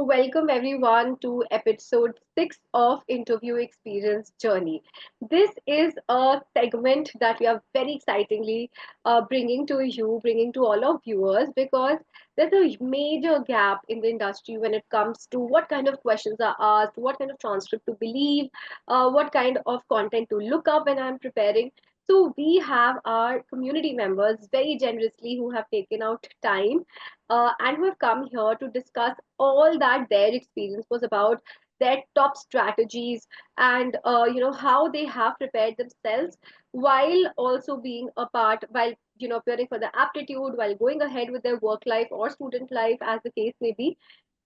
welcome everyone to episode 6 of Interview Experience Journey. This is a segment that we are very excitingly bringing to all our viewers because there's a major gap in the industry when it comes to what kind of questions are asked, what kind of transcript to believe, what kind of content to look up when I'm preparing. So, we have our community members very generously who have taken out time and who have come here to discuss all that their experience was about, their top strategies, and how they have prepared themselves while also being a part while appearing for the aptitude while going ahead with their work life or student life as the case may be.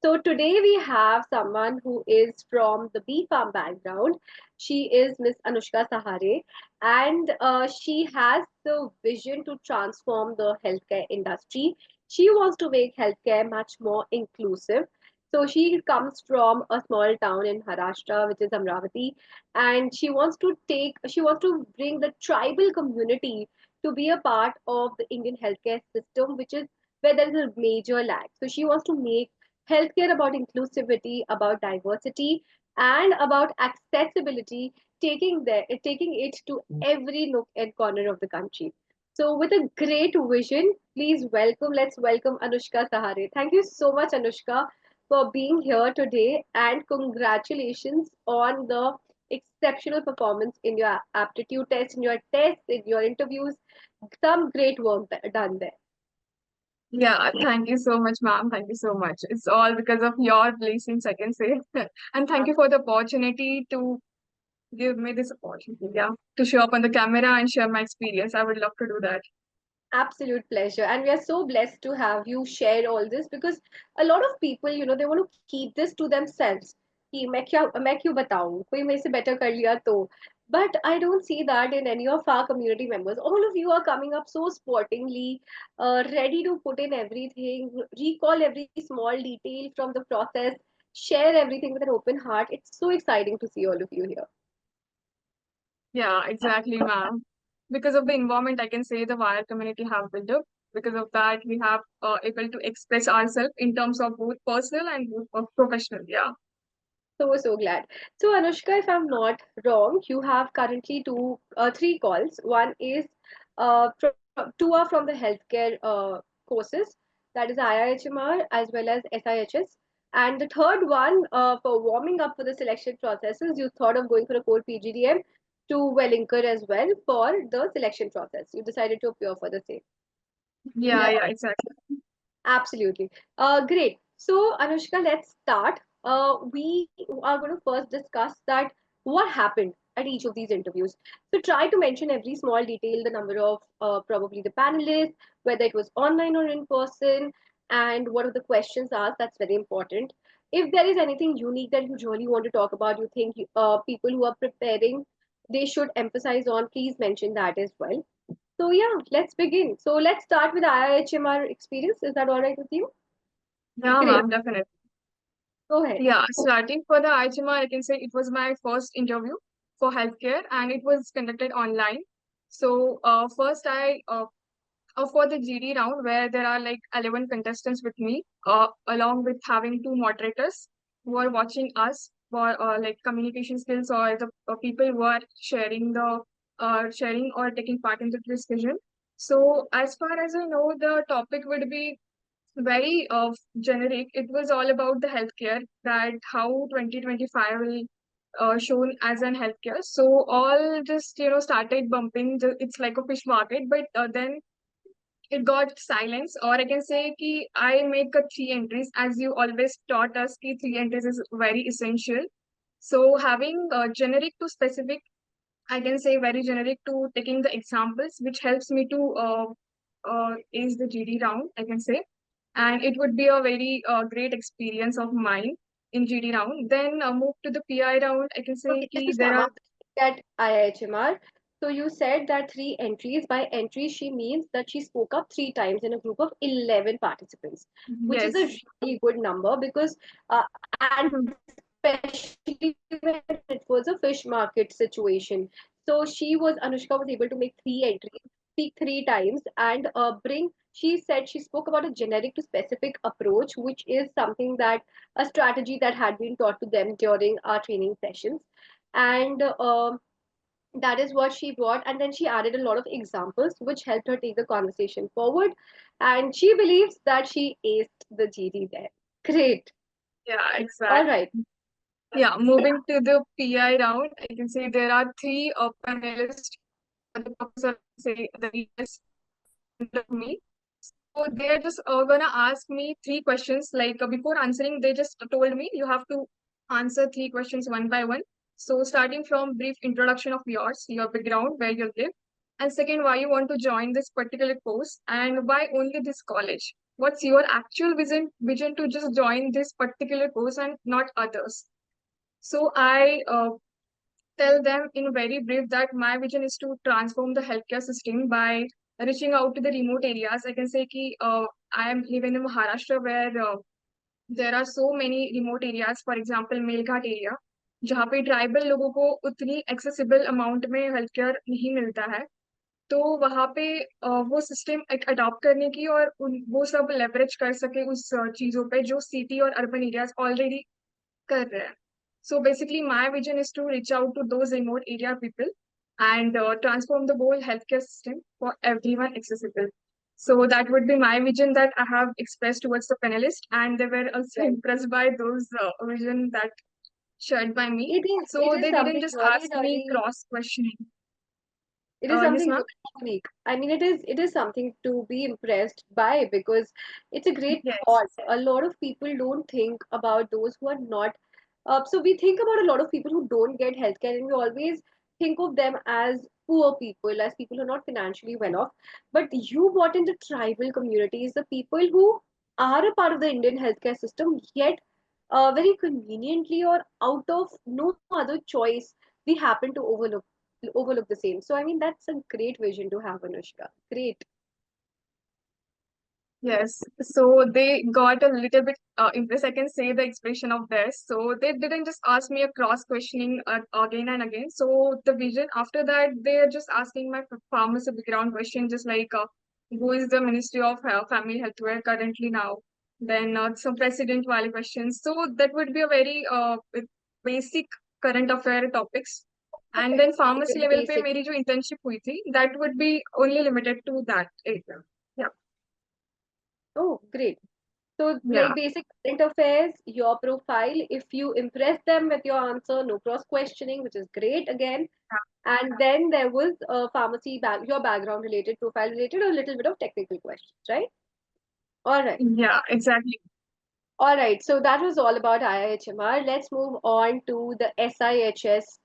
So today we have someone who is from the B Farm background. She is Miss Anushka Sahare, and she has the vision to transform the healthcare industry. She wants to make healthcare much more inclusive. So she comes from a small town in Maharashtra, which is Amravati, and she wants to bring the tribal community to be a part of the Indian healthcare system, which is where there is a major lag. So she wants to make healthcare about inclusivity, about diversity, and about accessibility, taking it to every nook and corner of the country. So, with a great vision, let's welcome Anushka Sahare. Thank you so much, Anushka, for being here today, and congratulations on the exceptional performance in your aptitude test, in your interviews. Some great work done there. Yeah, thank you so much, ma'am. Thank you so much. It's all because of your blessings, I can say. And thank you for the opportunity to give me this opportunity, yeah, to show up on the camera and share my experience. I would love to do that. Absolute pleasure. And we are so blessed to have you share all this because a lot of people, they want to keep this to themselves. कि मैं क्यों बताऊं कोई मेरे से better कर लिया तो. But I don't see that in any of our community members. All of you are coming up so sportingly, ready to put in everything, recall every small detail from the process, share everything with an open heart. It's so exciting to see all of you here. Yeah, exactly, ma'am. Because of the environment, I can say the wire community have built up. Because of that, we have able to express ourselves in terms of both personal and both professional. Yeah. So glad. So Anushka, if I'm not wrong, you have currently three calls. One is two are from the healthcare courses, that is IIHMR as well as SIHS. And the third one, for warming up for the selection processes, you thought of going for a core PGDM to Welingkar as well for the selection process. You decided to appear for the same. Yeah, yeah, exactly. Absolutely. Great. So, Anushka, let's start. We are going to first discuss that what happened at each of these interviews. So, try to mention every small detail, the number of probably the panelists, whether it was online or in person, and what are the questions asked. That's very important. If there is anything unique that you really want to talk about, you think people who are preparing they should emphasize on, please mention that as well. So yeah, let's begin. So let's start with IIHMR experience. Is that all right with you? Yeah, Great. ma'am, definitely. Go ahead. Yeah, starting for the IHMR, I can say it was my first interview for healthcare and it was conducted online. So, first for the GD round where there are like 11 contestants with me, along with having two moderators who are watching us for like communication skills or the people who are sharing or taking part in the discussion. So, as far as I know, the topic would be very generic. It was all about the healthcare, that how 2025 will shown as an healthcare. So all just started bumping. It's like a fish market, but then it got silence. Or I can say ki I make a three entries, as you always taught us. Ki three entries is very essential. So having generic to specific, I can say very generic to taking the examples, which helps me to ace the GD round, I can say. And it would be a very great experience of mine in GD round. Then move to the PI round, I can say Okay, just to ki there sum are, up at IIHMR. So you said that three entries. By entries, she means that she spoke up three times in a group of 11 participants, which is a yes. really good number because, and especially when it was a fish market situation. So Anushka was able to make three entries, speak three times, and bring. she said she spoke about a generic to specific approach, which is something that a strategy that had been taught to them during our training sessions. And that is what she brought. And then she added a lot of examples, which helped her take the conversation forward. And she believes that she aced the GD there. Great. Yeah, All exactly. right. Yeah, moving to the PI round, I can say there are three panelists for the purpose of, say, the VS in front of me. So they're just gonna ask me three questions. Like before answering, they just told me you have to answer three questions one by one. So starting from brief introduction of yours, your background, where you live, and second, why you want to join this particular course, and why only this college. What's your actual vision to just join this particular course and not others? So I tell them in very brief that my vision is to transform the healthcare system by reaching out to the remote areas. I can say कि I am living in Maharashtra where there are so many remote areas. For example, Melghat area, जहाँ पे tribal लोगों को उतनी accessible amount में health care नहीं मिलता है. तो वहाँ पे वो सिस्टम अडॉप्ट करने की और वो सब लेवरेज कर सके उस चीजों पे जो सिटी और अर्बन एरियाज ऑलरेडी कर रहे हैं. So basically, my vision is to reach out to those remote area people and transform the whole healthcare system for everyone accessible. So that would be my vision that I have expressed towards the panelists, and they were also Right. impressed by those vision that shared by me. So It is they didn't something just really, ask me really, cross questioning. it is Yes, something ma'am. really unique. I mean, it is something to be impressed by, because it's a great Yes. thought. A lot of people don't think about those who are not. So we think about a lot of people who don't get healthcare, and we always think of them as poor people, as people who are not financially well off. But you brought in the tribal communities, the people who are a part of the Indian healthcare system, yet very conveniently or out of no other choice, we happen to overlook the same. So I mean, that's a great vision to have, Anushka. Great. Yes, so they got a little bit impressed. I can say the expression of this. So they didn't just ask me a cross questioning again and again. So the vision after that, they are just asking my pharmacy background question, just like who is the Ministry of Family Healthcare currently now? Then some president wali questions. So that would be a very basic current affair topics. And Perfect. then pharmacy Very level पे basic. मेरी जो internship हुई थी, that would be only limited to that area. Yeah. Oh, great. So, Yeah. like basic current affairs, your profile, if you impress them with your answer, no cross questioning, which is great again. And then there was your background related, profile related, or a little bit of technical questions, right? All right. Yeah, exactly. All right. So that was all about IIHMR. Let's move on to the SIHS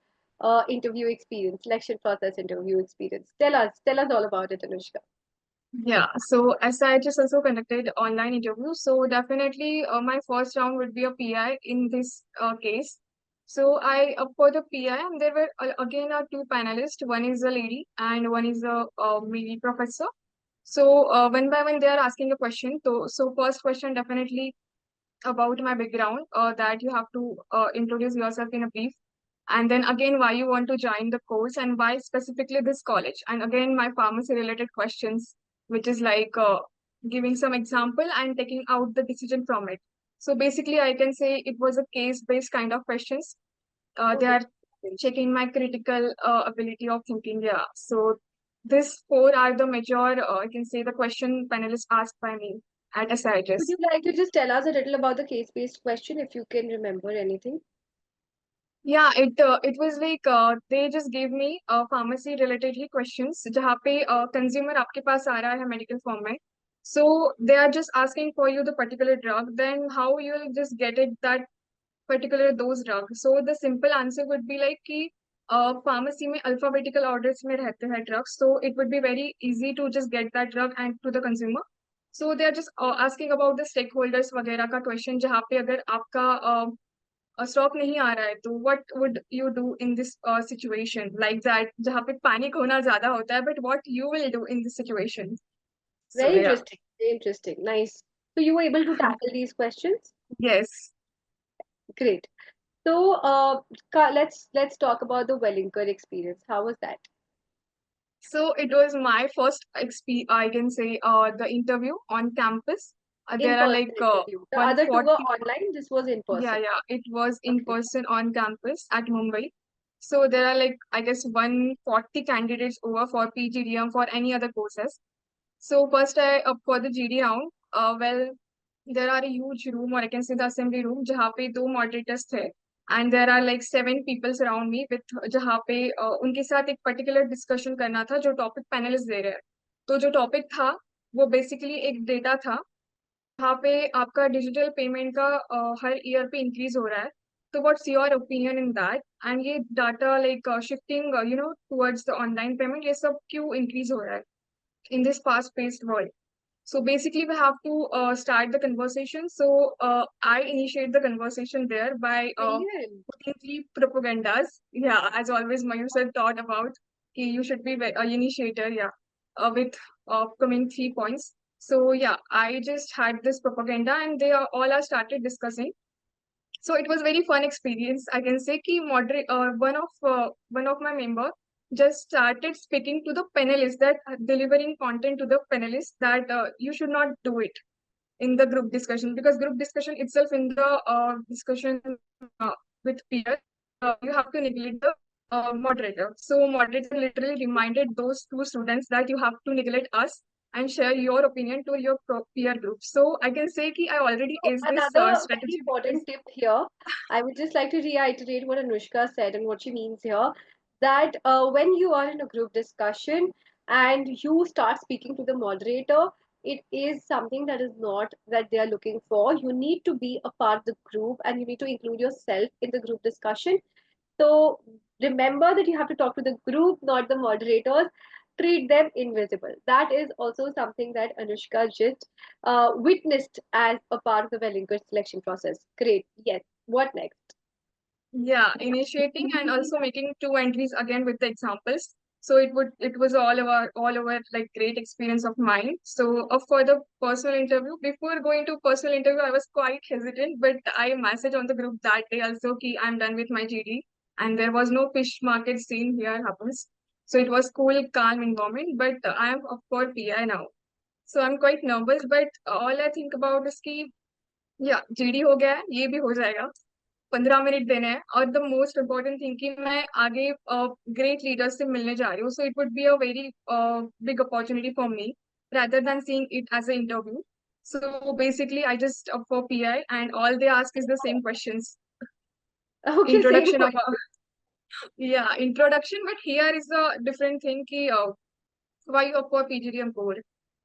interview experience, selection process interview experience. Tell us all about it, Anushka. Yeah, so SIHS also conducted online interviews. So definitely, my first round would be a PI in this case. So I for the PI, and there were again two panelists. One is a lady and one is a lady professor. So one by one, they are asking a question. So first question definitely about my background, that you have to introduce yourself in a brief, and then again why you want to join the course and why specifically this college, and again my pharmacy related questions, which is like giving some example and taking out the decision from it. So basically I can say it was a case based kind of questions. They Okay. are checking my critical ability of thinking. Yeah, so this four are the major, I can say, the question panelists asked by me at Would SIHS. you like to just tell us a little about the case-based question if you can remember anything? Yeah, it was like they just gave me pharmacy related he questions जहाँ पे consumer आपके पास आ रहा है medical form में. So they are just asking for you the particular drug, then how you will just get it that particular those drugs. So the simple answer would be like कि pharmacy में alphabetical orders में रहते हैं drugs, so it would be very easy to just get that drug and to the consumer. So they are just asking about the stakeholders वगैरह का question जहाँ पे अगर आपका स्टॉक नहीं आ रहा है तो what would you do in this situation like that जहाँ पे पैनिक होना ज्यादा होता है but what you will do in this situation. So Very या. interesting. Very interesting. Nice. So you were able to tackle these questions? Yes. Great. So let's talk about the Wellinger experience. How was that? So it was my first I can say the interview on campus. There are In-person like interview. The other two were 140. online. This was in Yeah, person. yeah, it was in Okay. person on campus at Mumbai. So there are like, I guess, 140 candidates over for PGDM for any other courses. So first I up for the GD round. Well, there are a huge room, or I can say the assembly room, जहाँ पे दो moderators थे, and there are like 7 people around me with जहाँ पे उनके साथ एक particular discussion करना था जो topic panelists दे रहे हैं. तो जो topic था वो basically एक data था जहाँ पे आपका डिजिटल पेमेंट का हर ईयर पे इंक्रीज हो रहा है. तो what's your opinion in that, and ये data like shifting towards the online payment, ये सब क्यों इंक्रीज हो रहा है in this fast-paced world? So basically, we have to start the conversation. So I initiate the conversation there by Brilliant. putting three propagandas. Yeah, as always, Mayur said thought about you should be an initiator. Yeah, with coming 3 points. So yeah, I just had this propaganda, and they all are started discussing. So it was very fun experience. I can say कि one of my member just started speaking to the panelists, that delivering content to the panelists, that you should not do it in the group discussion, because group discussion itself in the discussion with peers, you have to neglect the moderator. So moderator literally reminded those two students that you have to neglect us and share your opinion to your peer group. So I can say कि I already So is this another very strategy because important tip here, I would just like to reiterate what Anushka said and what she means here, that when you are in a group discussion and you start speaking to the moderator, it is something that is not that they are looking for. You need to be a part of the group and you need to include yourself in the group discussion. So remember that you have to talk to the group, not the moderators. Treat them invisible. That is also something that Anushka just witnessed as a part of the Wellinger selection process. Great. Yes. What next? yeah, initiating and also making two entries again with the examples. So it was all over like great experience of mine. So for the personal interview, before going to personal interview, I was quite hesitant, but I messaged on the group that day also कि I'm done with my GD, and there was no fish market scene here happens. So it was cool, calm environment, but I am of course PI now. So I'm quite nervous, but all I think about is कि या GD हो गया है, ये भी हो जाएगा. 15 minute देने हैं, और द मोस्ट इम्पोर्टेंट थिंग कि मैं आगे ग्रेट लीडर्स से मिलने जा रही हूँ. So it would be a very big opportunity for me rather than seeing it as an interview. So basically, I just for PI, and all they ask is the same questions. Okay, same Introduction of question. yeah, introduction. But here is a different thing. Ki, why you opt for PGDM core?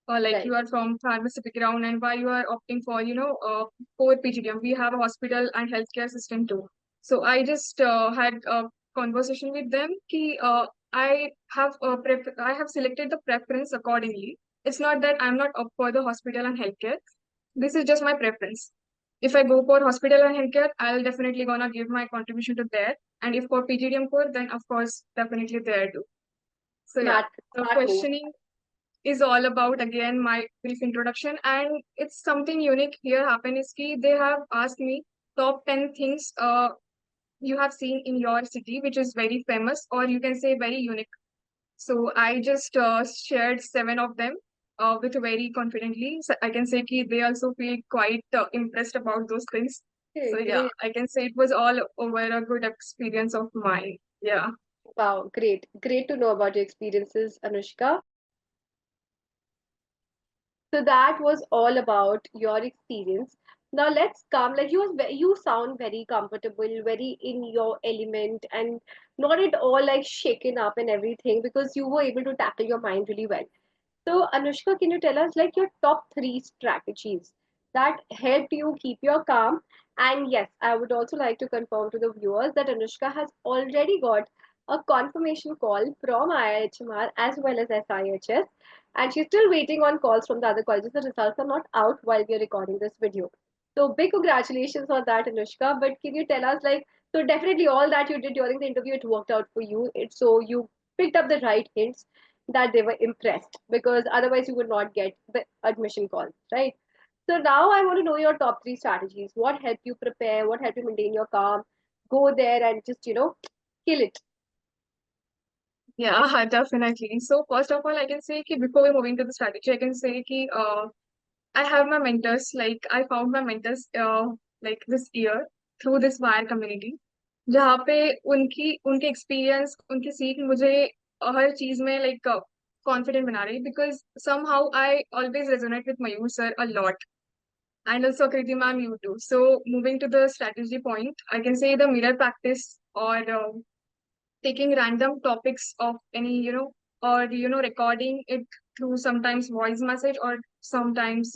Or like Right. you are from pharmacy background, and why you are opting for core PGDM. We have a hospital and healthcare system too. So I just had a conversation with them. Ki, I have selected the preference accordingly. It's not that I'm not up for the hospital and healthcare. This is just my preference. If I go for hospital and healthcare, I'll definitely gonna give my contribution to there. And if for PGDM core, then of course definitely there too. So yeah, Smart, the smart move. questioning is all about again my brief introduction, and it's something unique here happen is ki they have asked me top 10 things you have seen in your city which is very famous, or you can say very unique. So I just shared 7 of them with very confidently. So I can say ki they also feel quite impressed about those things. Okay, So yeah, great. I can say it was all over a good experience of mine. Yeah. Wow, great. Great to know about your experiences, Anushka. So that was all about your experience. Now let's come. Like you sound very comfortable, very in your element, and not at all like shaken up and everything because you were able to tackle your mind really well. So Anushka, can you tell us like your top three strategies that helped you keep your calm? And yes, I would also like to confirm to the viewers that Anushka has already got a confirmation call from IIHMR as well as SIHS, and she's still waiting on calls from the other colleges. The results are not out while we are recording this video. So big congratulations on that, Anushka. But can you tell us like so definitely all that you did during the interview it worked out for you. So you picked up the right hints that they were impressed because otherwise you would not get the admission call, right? So now I want to know your top three strategies. What helped you prepare? What helped you maintain your calm? Go there and just kill it. Yeah, definitely. So first of all, I can say कि before we move into the strategy, I can say कि I have my mentors. Like I found my mentors like this year through this Vair community, जहाँ पे उनकी उनके experience, उनकी सीख मुझे हर चीज में like confident बना रही. Because somehow I always resonate with Mayur sir a lot, and also Kriti ma'am, you too. So moving to the strategy point, I can say the mirror practice or taking random topics of any, or, recording it through sometimes voice message or sometimes,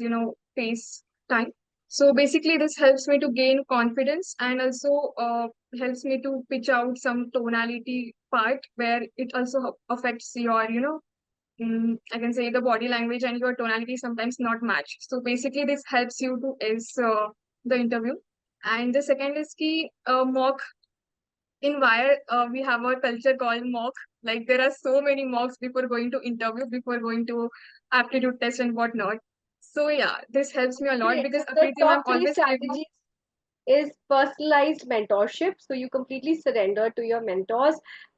face time. So basically, this helps me to gain confidence and also helps me to pitch out some tonality part where it also affects your, I can say the body language and your tonality sometimes not match. So basically, this helps you to is the interview. And the second is key mock. In Wire, we have a culture called mock. Like there are so many mocks before going to interview, before going to aptitude test and whatnot. So yeah, this helps me a lot Great. because So the Akriti ma'am top three always give me. strategies is personalized mentorship. So you completely surrender to your mentors,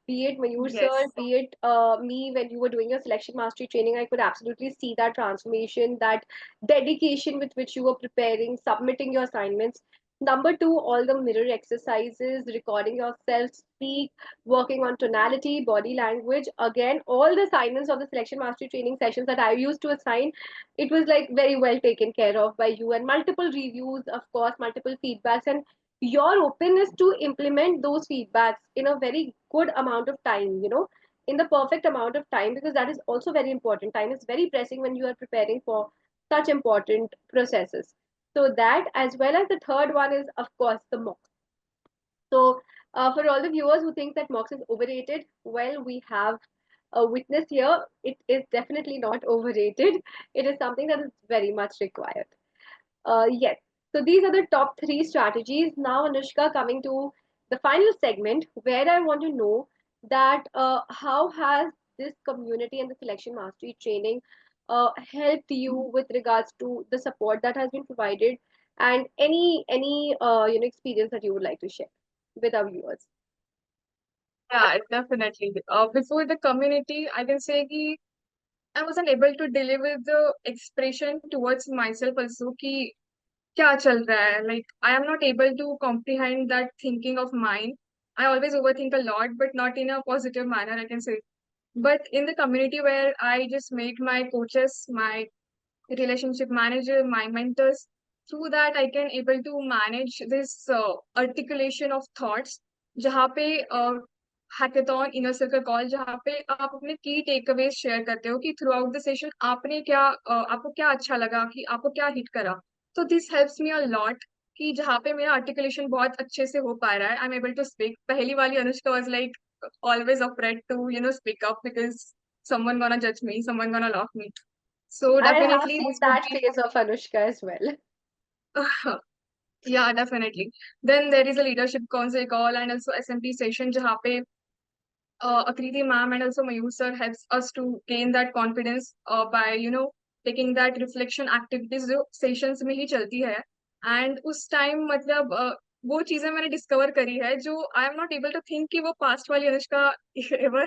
be it Mayur sir, Yes. be it me when you were doing your selection mastery training. I could absolutely see that transformation, that dedication with which you were preparing, submitting your assignments. Number two, all the mirror exercises, recording yourself speak, working on tonality, body language. Again, all the assignments of the selection mastery training sessions that I used to assign, it was like very well taken care of by you, and multiple reviews, of course, multiple feedbacks, and your openness to implement those feedbacks in a very good amount of time, in the perfect amount of time, because that is also very important. Time is very pressing when you are preparing for such important processes. So that, as well as the third one, is of course the mock. So, for all the viewers who think that Mox is overrated, well, we have a witness here. It is definitely not overrated. It is something that is very much required. Yes. So these are the top three strategies. Now, Anushka, coming to the final segment, where I want to know that how has this community and the selection mastery training helped you with regards to the support that has been provided, and any experience that you would like to share with our viewers. Yeah, definitely. Before the community, I can say कि I wasn't able to deliver the expression towards myself also कि क्या चल रहा है. Like I am not able to comprehend that thinking of mine. I always overthink a lot, but not in a positive manner, I can say. But in the community where I just made my coaches, my relationship manager, my mentors, through that I can able to manage this articulation of thoughts, जहाँ पे hackathon inner circle call, जहाँ पे आप अपने की takeaways share करते हो कि थ्रू आउट द सेशन आपने क्या आपको क्या अच्छा लगा, कि आपको क्या हिट करा. तो this helps me a lot कि जहाँ पे मेरा आर्टिकुलेशन बहुत अच्छे से हो पा रहा है, I am able to speak. पहली वाली Anushka was like always afraid to speak up because someone gonna judge me, someone gonna laugh me. So I have definitely seen this would that be phase of Anushka as well. yeah, definitely. Then there is a leadership council call and also SMP session जहाँ पे Akriti ma'am and also Mayur sir helps us to gain that confidence by taking that reflection activities जो sessions में ही चलती है. And उस time मतलब वो चीजें मैंने discover करी है जो I am not able to think कि वो past वाली अनुष्का ever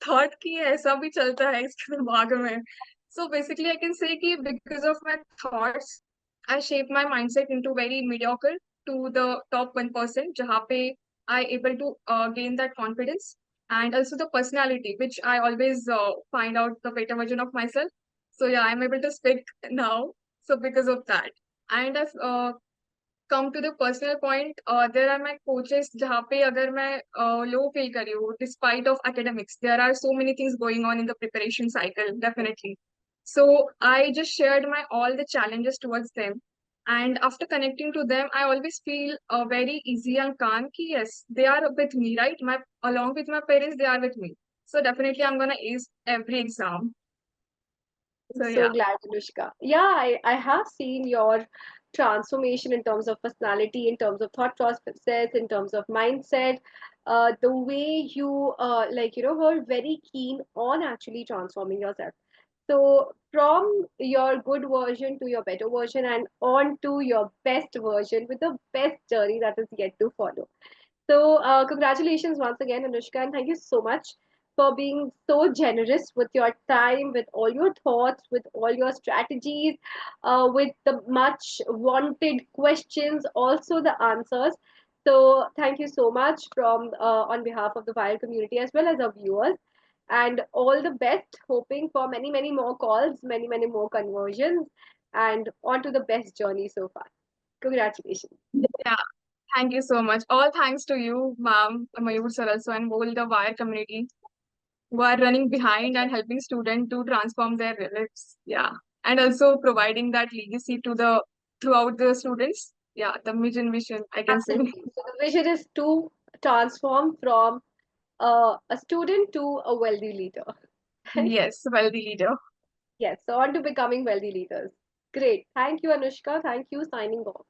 thought कि ऐसा भी चलता है इसके दिमाग में. So basically I can say कि because of my thoughts I shape my mindset into very mediocre to the top 1%, जहाँ पे I able to gain that confidence and also the personality, which I always find out the better version of myself. So yeah, I'm able to speak now. So because of that, and I've come to the personal point. There are my coaches. जहाँ पे अगर मैं low feel कर रही हूँ, despite of academics, there are so many things going on in the preparation cycle. Definitely. So I just shared my all the challenges towards them. And after connecting to them, I always feel very easy and calm. Ki yes, they are with me, right? My along with my parents, they are with me. So definitely, I'm gonna ace every exam. I'm So so yeah, glad, Anushka. Yeah, I have seen your transformation in terms of personality, in terms of thought process, in terms of mindset. The way you, were very keen on actually transforming yourself. So, from your good version to your better version and on to your best version with the best journey that is yet to follow. So, congratulations once again, Anushka, and thank you so much for being so generous with your time, with all your thoughts, with all your strategies, with the much wanted questions, also the answers. So thank you so much from on behalf of the Vair community as well as our viewers, and all the best. Hoping for many many more calls, many more conversions, and on to the best journey so far. Congratulations. Yeah, thank you so much. All thanks to you, ma'am, Mayur sir also, and all the Wire community who are running behind and helping students to transform their lives. Yeah, and also providing that legacy to the throughout the students. Yeah, the vision, I can say. Absolutely. So the vision is to transform from a student to a wealthy leader. Right? Yes, wealthy leader. Yes. So on to becoming wealthy leaders. Great. Thank you, Anushka. Thank you. Signing off.